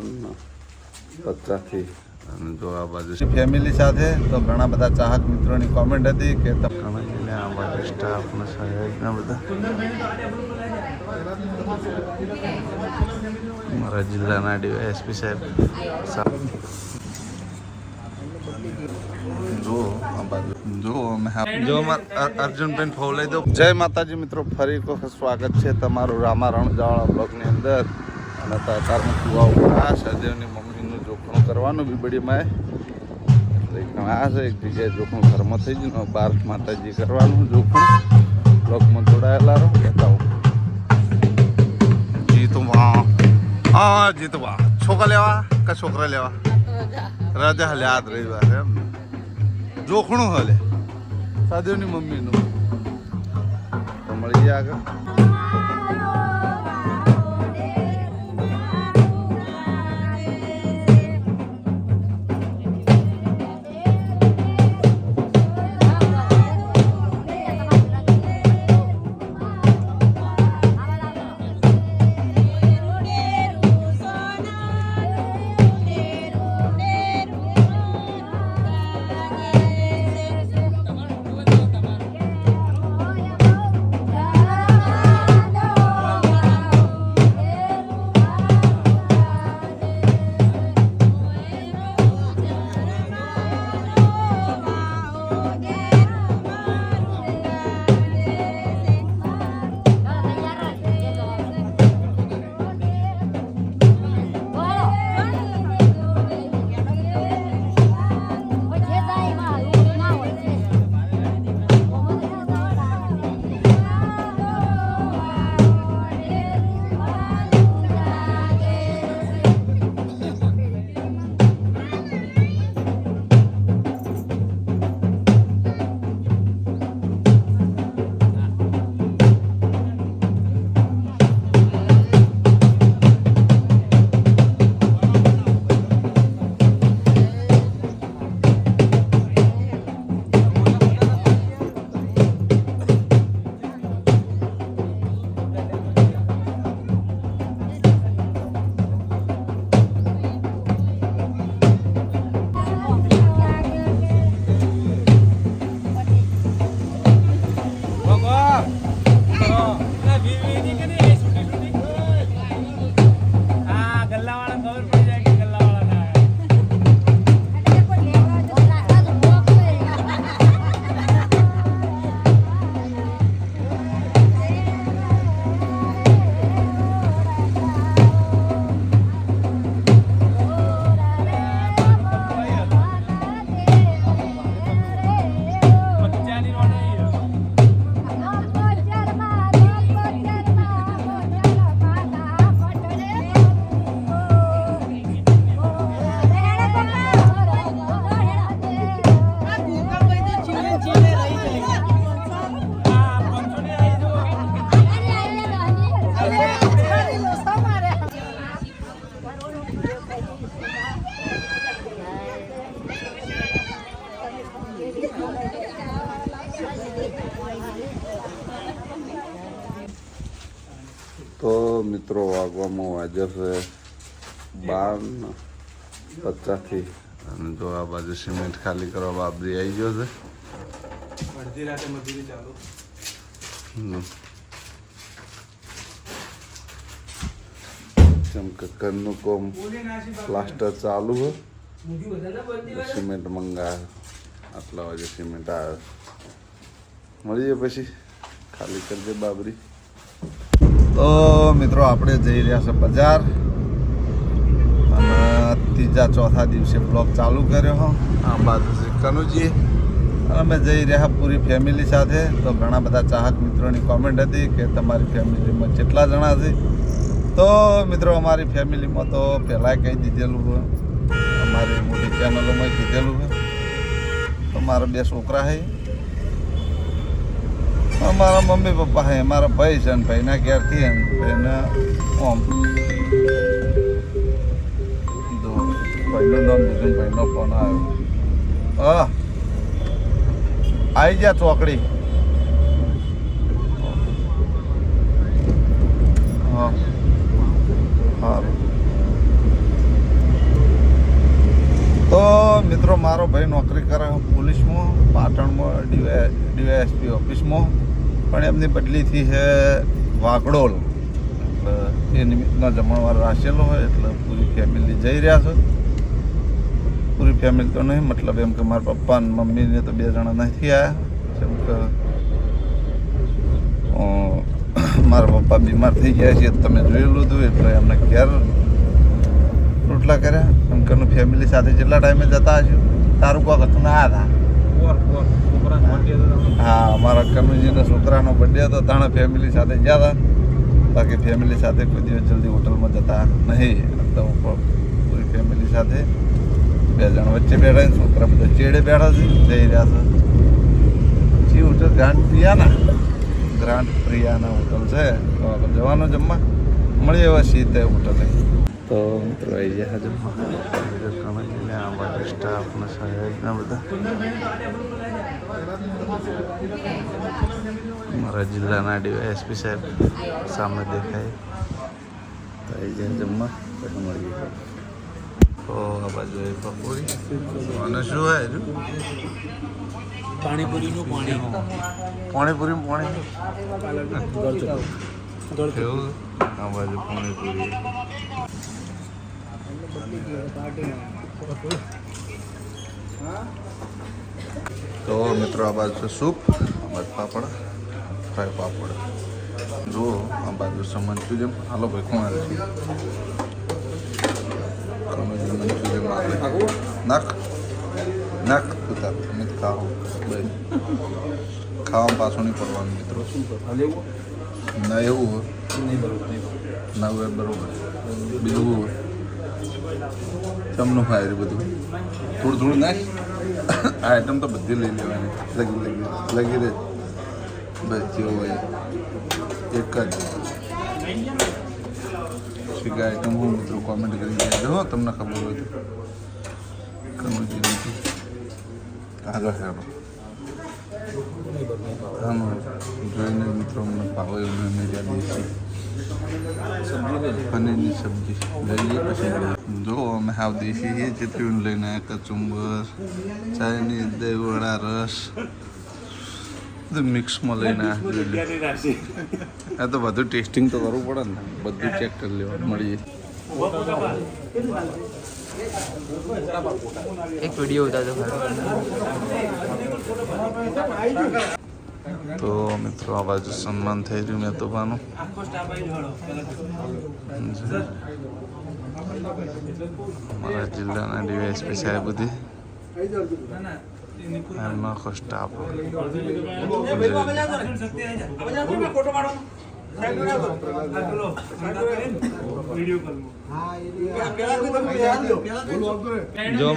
52 અને જો આ બાજુ ફેમિલી સાથે તો ઘણા બધા ચાહક મિત્રોની કોમેન્ટ હતી કે તમે આ બાજુ સ્ટાફના સાહેબના બધા મારા જિલ્લાના ડીવાયએસપી સાહેબ જો આ બાજુ જો અર્જુનબેન ફોલાઈ દો. જય માતાજી મિત્રો, ફરી એક વખત સ્વાગત છે તમારું રામા રણજાવાળા બ્લોગની અંદર. અને અત્યારમાં કુવા ઉપર આ સહદેવની મમ્મીનું જોખમ કરવાનું બીબડીમાં એટલે આ છે એક જગ્યાએ જોખમ ઘરમાં થઈ ગયું, બાર માતાજી કરવાનું જોખમ. બ્લોગમાં જોડાયેલા રહો, કહેતા હું જીતવા. હા જીતવા છોકરા લેવા કે છોકરા લેવા રાજા હાલે યાદ રવિવાર એમ જોખણું હાલે સહદેવની મમ્મીનું. તો મળીએ આગળ. તો મિત્રો વાગવામાં વાજર છે 12:50 અને જો આ બાજુ સિમેન્ટ ખાલી કરવા બાબરી આવી ગયો છે. અડધી રાતે મજૂરી ચાલુ. જેમ કે ઘરનું કામ પ્લાસ્ટર ચાલુ હોય, સિમેન્ટ મંગાવે, આટલા વાગે સિમેન્ટ આવે. મળીએ પછી ખાલી કરજે બાબરી. તો મિત્રો આપણે જઈ રહ્યા છે બજાર અને ત્રીજા ચોથા દિવસે બ્લોગ ચાલુ કર્યો હો. આ બાજુ છે કનુજી અને અમે જઈ રહ્યા પૂરી ફેમિલી સાથે. તો ઘણા બધા ચાહક મિત્રોની કોમેન્ટ હતી કે તમારી ફેમિલીમાં કેટલા જણા છે. તો મિત્રો અમારી ફેમિલીમાં તો પહેલાં કહી દીધેલું હોય, અમારી મોટી ચેનલોમાં કીધેલું હોય. તો મારા 2 છોકરા છે, મારા મમ્મી પપ્પા હે, મારા ભાઈ છે ને ભાઈના ઘેરથી ભાઈને ઓમ ભાઈનું નામ દીધું, ભાઈનો ફોન આવ્યો. હા આવી જા ચોકડી. હા સારું ડીવાયએસપી ઓફિસમાં, પણ એમની બદલીથી છે વાગડોલ. એટલે એ નિમિત્તનો જમણવાર રાખેલો હોય એટલે પૂરી ફેમિલી જઈ રહ્યા છે. પૂરી ફેમિલી તો નહીં, મતલબ એમ કે મારા પપ્પા અને મમ્મીને તો 2 જણા નથી આવ્યા. જેમ કે મારા પપ્પા બીમાર થઈ ગયા છે, તમે જોયેલું હતું, એટલે એમને ઘેર રોટલા કર્યા. એમ કે ફેમિલી સાથે જેટલા ટાઈમે જતા હશું તારું કોક હતું ને આ હતા. હા, અમારા કનુજીના છોકરાનો બર્થડે હતો, તાણે ફેમિલી સાથે ગયા હતા. બાકી ફેમિલી સાથે કોઈ દિવસ જલ્દી હોટલમાં જતા નહીં. તો પૂરી ફેમિલી સાથે 2 જણ વચ્ચે બેઠા, છોકરા બધા ચેડે બેઠા છે, જઈ રહ્યા છે. જી હોટલ ગ્રાન્ડ પ્રિયાના હોટલ છે, તો આપણે જવાનું જમવા. મળીએ એવા સીધે હોટલે. તો મિત્રો આવી ગયા જમવા. સ્ટાફના સાહેબના બધા અમારા જિલ્લાના ડીવાયએસપી સાહેબ સામે દેખાય. તો આવી ગયા જમવા, પછી મળીએ. તો આ બાજુ પકોડી અને શું હોય હજુ પાણીપુરીનું પાણીપુરી એવું. આ બાજુ પાણીપુરી. તો મિત્રો આ બાજુ છે સૂપ, આ બાજુ પાપડ, ફ્રાય પાપડ. જો આ બાજુ છે મંચુરિયન. હાલો ભાઈ, કોણ આવે છે? નાખ નાખ તું તમે ખાઓ. ખાવામાં પાછું નહીં પડવાનું મિત્રો. ના એવું હોય ના હોય બરોબર. બીજું હોય તમનું ખાય રે બધું થોડું થોડું નાખ. આ આઈટમ તો બધી લઈ લેવાની. લગી રહે બસ જેવો હોય એક જ શીખા આઈટમ હું મિત્રો કોમેન્ટ કરી દેજો તમને ખબર હોય તો. કનુજી નથી આગળ હેડો. હા જોઈને મિત્રો અમને ભાવે એવું મેળ્યા દેશી પનીરની સબ્જી લઈએ. પછી જો અમે હાવ દેશી છીએ, ચિત્રીને લઈને કચુંબર, ચાઇનીઝ, દહીંવડા, રસ બધું મિક્સમાં લઈને આ તો બધું ટેસ્ટિંગ તો કરવું પડે ને, બધું ચેક કરી લેવાનું. મળીએ. એક વિડીયો ઉતારજો. તો મિત્રો આ બાજુ સન્માન થઈ રહ્યું મહેતોબાનું. અમારા જિલ્લાના ડીવાયએસપી સાહેબ બધી એમનો આખો સ્ટાફ. જો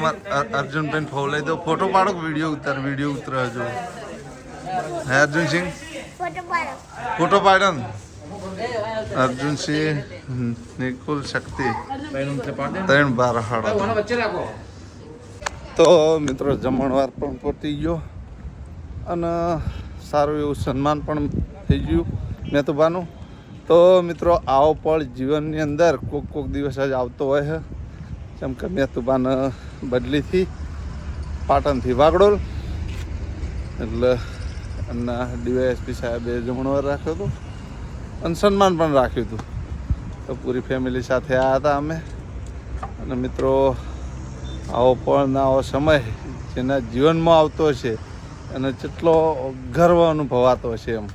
અર્જુનભાઈ ફોલાઈ દો. ફોટો પાડો, વિડીયો ઉતરે હજુ. હે અર્જુન સિંહ ફોટો પાડો ને. અર્જુન સિંહ, નિકુલ, શક્તિ 3-12. તો મિત્રો જમણવાર પણ પતી ગયો અને સારું એવું સન્માન પણ થઈ ગયું મહેતોબાનું. તો મિત્રો આવો પળ જીવનની અંદર કોક દિવસ જ આવતો હોય છે. જેમ કે મહેતોબાને બદલીથી પાટણથી વાગડોલ, એટલે એમના ડીવાયએસપી સાહેબે જમણવાર રાખ્યો હતો અને સન્માન પણ રાખ્યું હતું. તો પૂરી ફેમિલી સાથે આવ્યા હતા અમે. અને મિત્રો આવો પણ આવો સમય જેના જીવનમાં આવતો હશે અને કેટલો ગર્વ અનુભવાતો હશે. એમ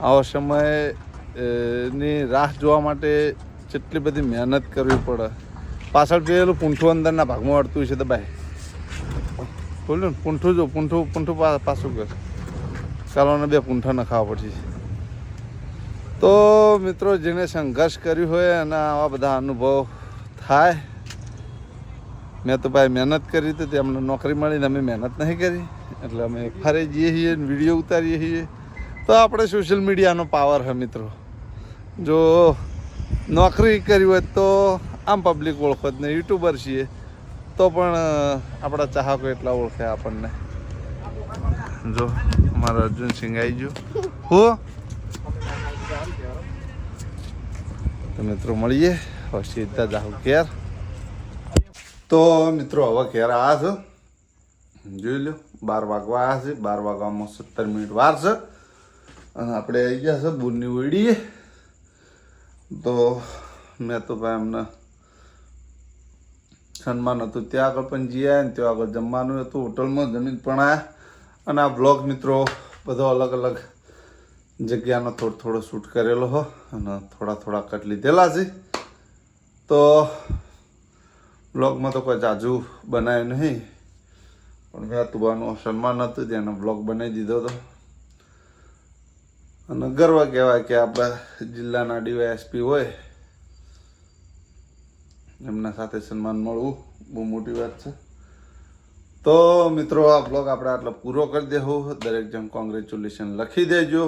આવો સમય ની રાહ જોવા માટે જેટલી બધી મહેનત કરવી પડે. પાછળ જોયેલું પૂંઠું અંદરના ભાગમાં અડતું છે. દબાય બોલ્યું ને, પૂંઠું જો પૂંઠું પાછું કર. ચાલોને 2 પૂંઠા નખાવા પડશે. તો મિત્રો જેને સંઘર્ષ કર્યું હોય અને આવા બધા અનુભવ થાય. મેં તો ભાઈ મહેનત કરી હતી, તેમને નોકરી મળીને અમે મહેનત નહીં કરી, એટલે અમે ફરે જઈએ છીએ, વિડીયો ઉતારીએ છીએ. તો આપણે સોશિયલ મીડિયાનો પાવર છે મિત્રો. જો નોકરી કરી હોય તો આમ પબ્લિક ઓળખો જ નહીં. યુટ્યુબર છીએ તો પણ આપણા ચાહકો એટલા ઓળખે આપણને. જો અમારા અર્જુન સિંહ આવી ગયો. હો તો મિત્રો મળીએ હવે સીધા જાઓ ઘેર. તો મિત્રો હવે ઘેર આ છો જોઈ લો 12 વાગવા આવ્યા છે. 12 વાગવામાં 17 મિનિટ વાર છે અને આપણે આવી ગયા છે બુરની ઓડીએ. તો મેં તો ભાઈ એમને સન્માન હતું ત્યાં આગળ પણ જઈ આવ્યા ને ત્યાં આગળ જમવાનું હતું, હોટલમાં જમીન પણ આવ્યા. અને આ બ્લોગ મિત્રો બધો અલગ અલગ જગ્યાનો થોડો શૂટ કરેલો હો અને થોડા કટ લીધેલા છે. તો બ્લોગમાં તો કોઈ જાજુ બનાવ્યું નહીં, પણ વ્યાતુબાનું સન્માન હતું તેનો બ્લોગ બનાવી દીધો હતો. અને ગર્વ કહેવાય કે આપણા જિલ્લાના ડીવાયએસપી હોય એમના સાથે સન્માન મળવું બહુ મોટી વાત છે. તો મિત્રો આ બ્લોગ આપણે આટલો પૂરો કરી દેવું. દરેક જણ કોંગ્રેચ્યુલેશન લખી દેજો.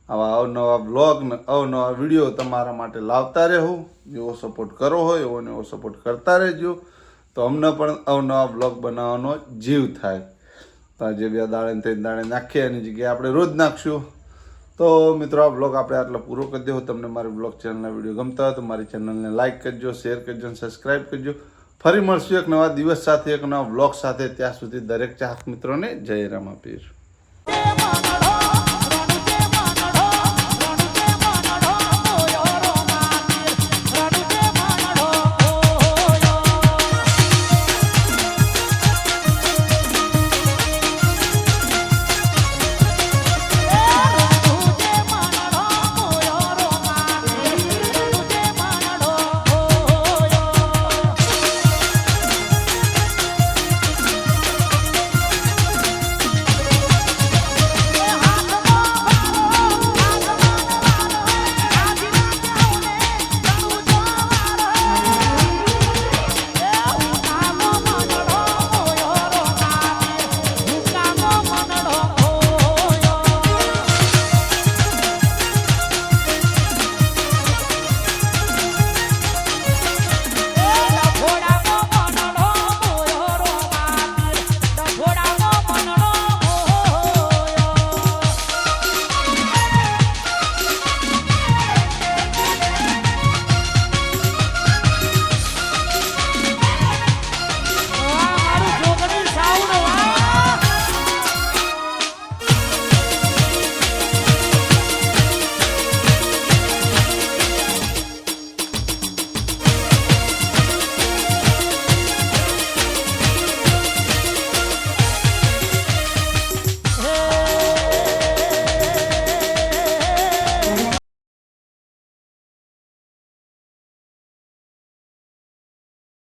આવા અવનવા બ્લોગ ને અવનવા વિડીયો તમારા માટે લાવતા રહેવું. જેવો સપોર્ટ કરો હોય એવો ને એવો સપોર્ટ કરતા રહેજો. તો અમને પણ અવનવા બ્લોગ બનાવવાનો જીવ થાય. તો આજે 2 દાડે ને 3 દાડે નાખીએ એની જગ્યાએ આપણે રોજ નાખશું. તો મિત્રો આ બ્લોગ આપણે આટલો પૂરો કરી દેવો. તમને મારી બ્લોગ ચેનલના વિડીયો ગમતા હોય તો મારી ચેનલને લાઇક કરજો, શેર કરજો અને સબસ્ક્રાઈબ કરજો. ફરી મળશું એક નવા દિવસ સાથે, એક નવા બ્લોગ સાથે. ત્યાં સુધી દરેક ચાહક મિત્રોને જય રામાપીર.